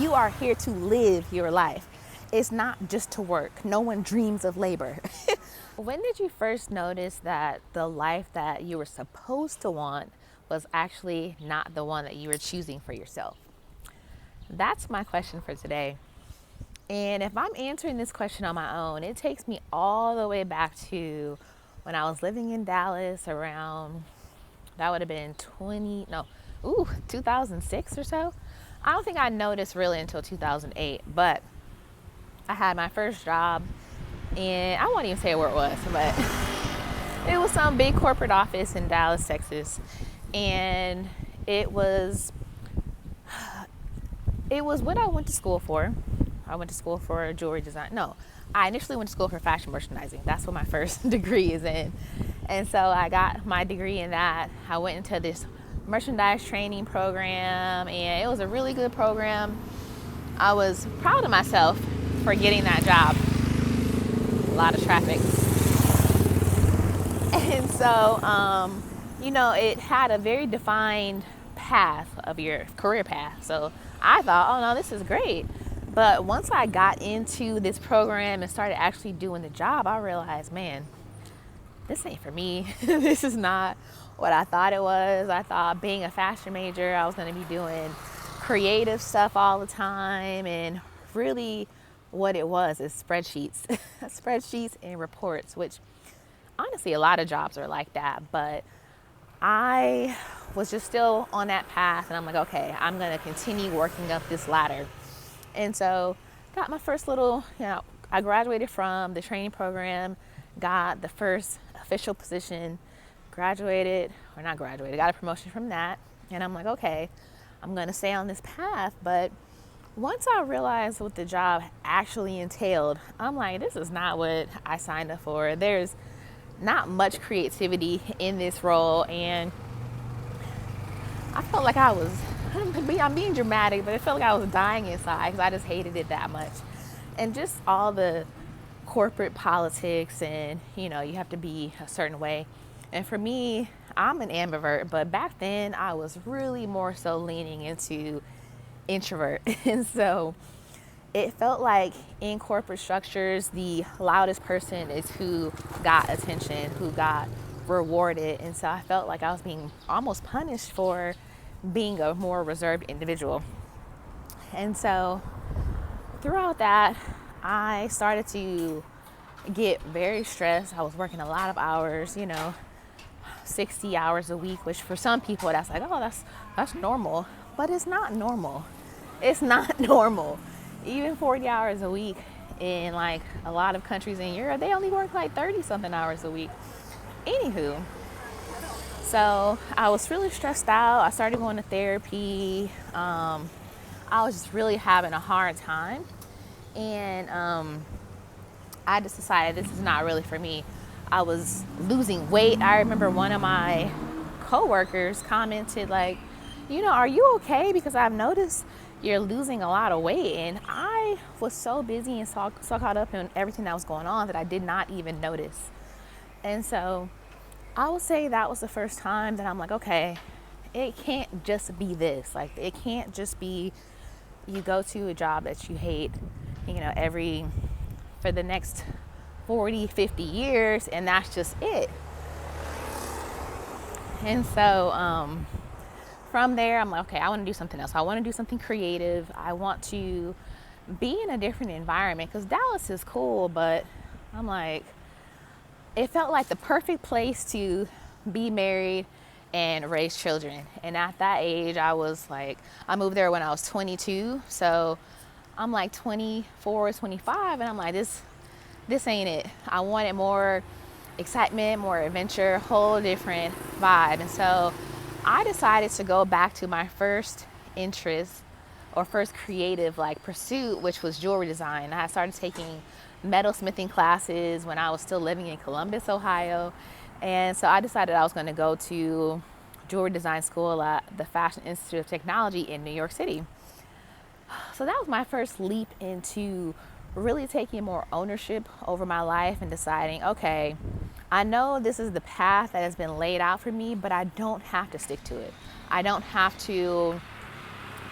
You are here to live your life. It's not just to work. No one dreams of labor. When did you first notice that the life that you were supposed to want was actually not the one that you were choosing for yourself? That's my question for today. And if I'm answering this question on my own, it takes me all the way back to when I was living in Dallas around, that would have been 2006 or so. I don't think I noticed really until 2008, but I had my first job, and I won't even say where it was, but it was some big corporate office in Dallas, Texas. And it was what I went to school for. I went to school for jewelry design. No, I initially went to school for fashion merchandising. That's what my first degree is in. And so I got my degree in that. I went into this merchandise training program, and it was a really good program. I was proud of myself for getting that job. A lot of traffic. And so, it had a very defined path of your career path. So I thought, oh no, this is great. But once I got into this program and started actually doing the job, I realized, man, this ain't for me. This is not what I thought it was. I thought being a fashion major, I was going to be doing creative stuff all the time. And really what it was is spreadsheets, spreadsheets and reports, which honestly, a lot of jobs are like that. But I was just still on that path, and I'm like, okay, I'm going to continue working up this ladder. And so got my first little, I graduated from the training program, got the first official position, got a promotion from that. And I'm like, okay, I'm going to stay on this path. But once I realized what the job actually entailed, I'm like, this is not what I signed up for. There's not much creativity in this role. And I felt like I'm being dramatic, but it felt like I was dying inside because I just hated it that much. And just all the corporate politics, and you have to be a certain way. And for me, I'm an ambivert, but back then I was really more so leaning into introvert. And so it felt like in corporate structures, the loudest person is who got attention, who got rewarded. And so I felt like I was being almost punished for being a more reserved individual. And so throughout that, I started to get very stressed. I was working a lot of hours, 60 hours a week, which for some people that's like, oh, that's normal. But it's not normal. It's not normal. Even 40 hours a week in like a lot of countries in Europe, they only work like 30 something hours a week. Anywho, so I was really stressed out. I started going to therapy. I was just really having a hard time. And I just decided this is not really for me. I was losing weight. I remember one of my coworkers commented like, are you okay? Because I've noticed you're losing a lot of weight. And I was so busy and so caught up in everything that was going on that I did not even notice. And so I would say that was the first time that I'm like, okay, it can't just be this. Like, it can't just be you go to a job that you hate, for the next 40, 50 years, and that's just it. And so from there, I'm like, okay, I want to do something else. I want to do something creative. I want to be in a different environment because Dallas is cool, but I'm like, it felt like the perfect place to be married and raise children. And at that age, I moved there when I was 22. So I'm like 24, 25, and I'm like, this ain't it. I wanted more excitement, more adventure, whole different vibe. And so I decided to go back to my first interest or first creative pursuit, which was jewelry design. I started taking metalsmithing classes when I was still living in Columbus, Ohio. And so I decided I was going to go to jewelry design school at the Fashion Institute of Technology in New York City. So that was my first leap into really taking more ownership over my life and deciding, okay, I know this is the path that has been laid out for me, but I don't have to stick to it. I don't have to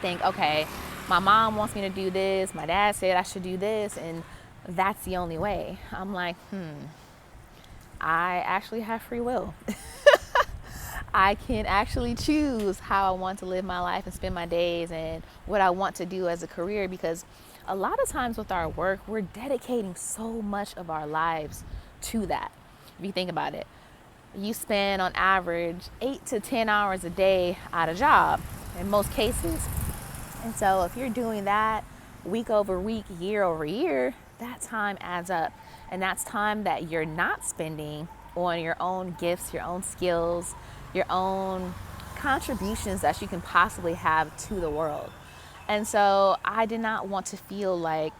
think, okay, my mom wants me to do this, my dad said I should do this, and that's the only way. I'm like, I actually have free will. I can actually choose how I want to live my life and spend my days and what I want to do as a career, because a lot of times with our work, we're dedicating so much of our lives to that. If you think about it, you spend on average 8 to 10 hours a day at a job in most cases. And so if you're doing that week over week, year over year, that time adds up. And that's time that you're not spending on your own gifts, your own skills, your own contributions that you can possibly have to the world. And so I did not want to feel like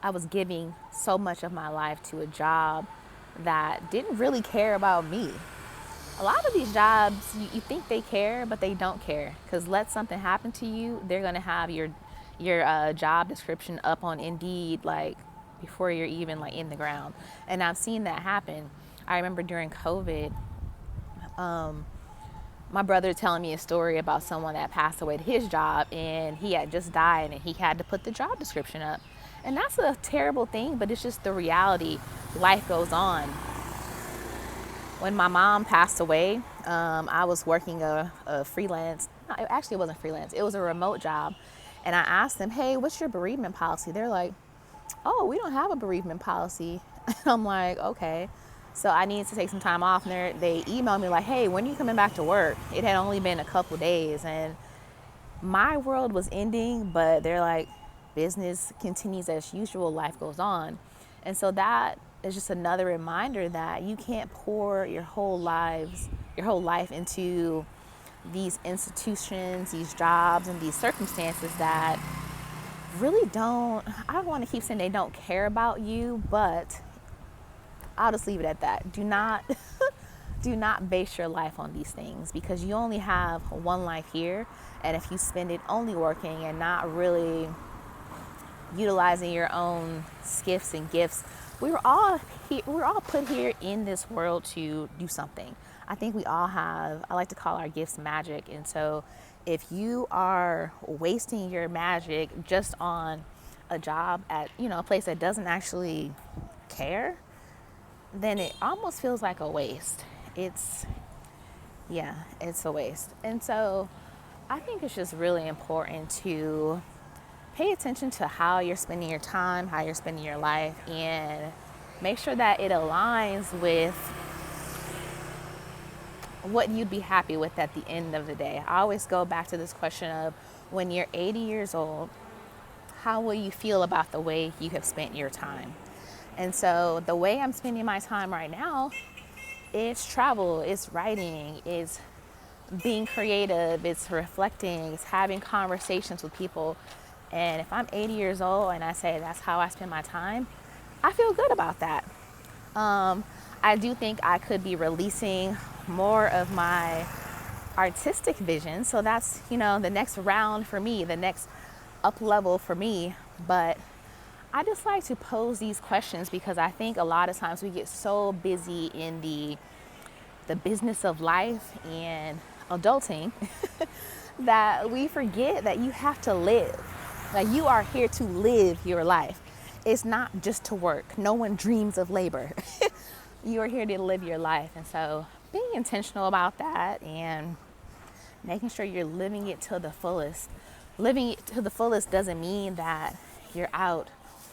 I was giving so much of my life to a job that didn't really care about me. A lot of these jobs, you think they care, but they don't care. Because let something happen to you, they're going to have your job description up on Indeed like before you're even like in the ground. And I've seen that happen. I remember during COVID, my brother telling me a story about someone that passed away at his job, and he had just died and he had to put the job description up. And that's a terrible thing, but it's just the reality. Life goes on. When my mom passed away, I was working a freelance, actually it wasn't freelance, it was a remote job. And I asked them, hey, what's your bereavement policy? They're like, oh, we don't have a bereavement policy. And I'm like, okay. So I needed to take some time off, and they emailed me like, hey, when are you coming back to work? It had only been a couple days, and my world was ending, but they're like, business continues as usual, life goes on. And so that is just another reminder that you can't pour your whole life into these institutions, these jobs, and these circumstances that really I don't want to keep saying they don't care about you, but I'll just leave it at that. Do not base your life on these things, because you only have one life here. And if you spend it only working and not really utilizing your own gifts and gifts, we're all put here in this world to do something. I think we all have, I like to call our gifts magic. And so if you are wasting your magic just on a job at, a place that doesn't actually care, then it almost feels like a waste. It's a waste. And so I think it's just really important to pay attention to how you're spending your time, how you're spending your life, and make sure that it aligns with what you'd be happy with at the end of the day. I always go back to this question of, when you're 80 years old, how will you feel about the way you have spent your time? And so the way I'm spending my time right now, it's travel, it's writing, it's being creative, it's reflecting, it's having conversations with people. And if I'm 80 years old and I say that's how I spend my time, I feel good about that. I do think I could be releasing more of my artistic vision. So that's, the next round for me, the next up level for me. But I just like to pose these questions because I think a lot of times we get so busy in the business of life and adulting that we forget that you have to live. Like, you are here to live your life. It's not just to work. No one dreams of labor. You are here to live your life. And so being intentional about that and making sure you're living it to the fullest. Living it to the fullest doesn't mean that you're out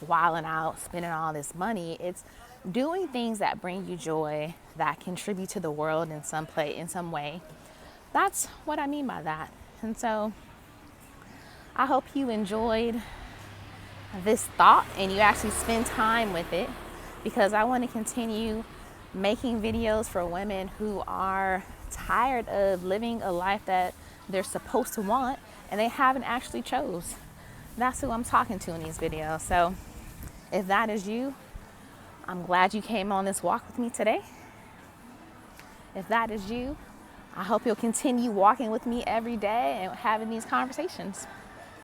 wilding out, spending all this money. It's doing things that bring you joy, that contribute to the world in some way. That's what I mean by that. And so I hope you enjoyed this thought and you actually spend time with it, because I want to continue making videos for women who are tired of living a life that they're supposed to want and they haven't actually chose. That's who I'm talking to in these videos. So if that is you, I'm glad you came on this walk with me today. If that is you, I hope you'll continue walking with me every day and having these conversations.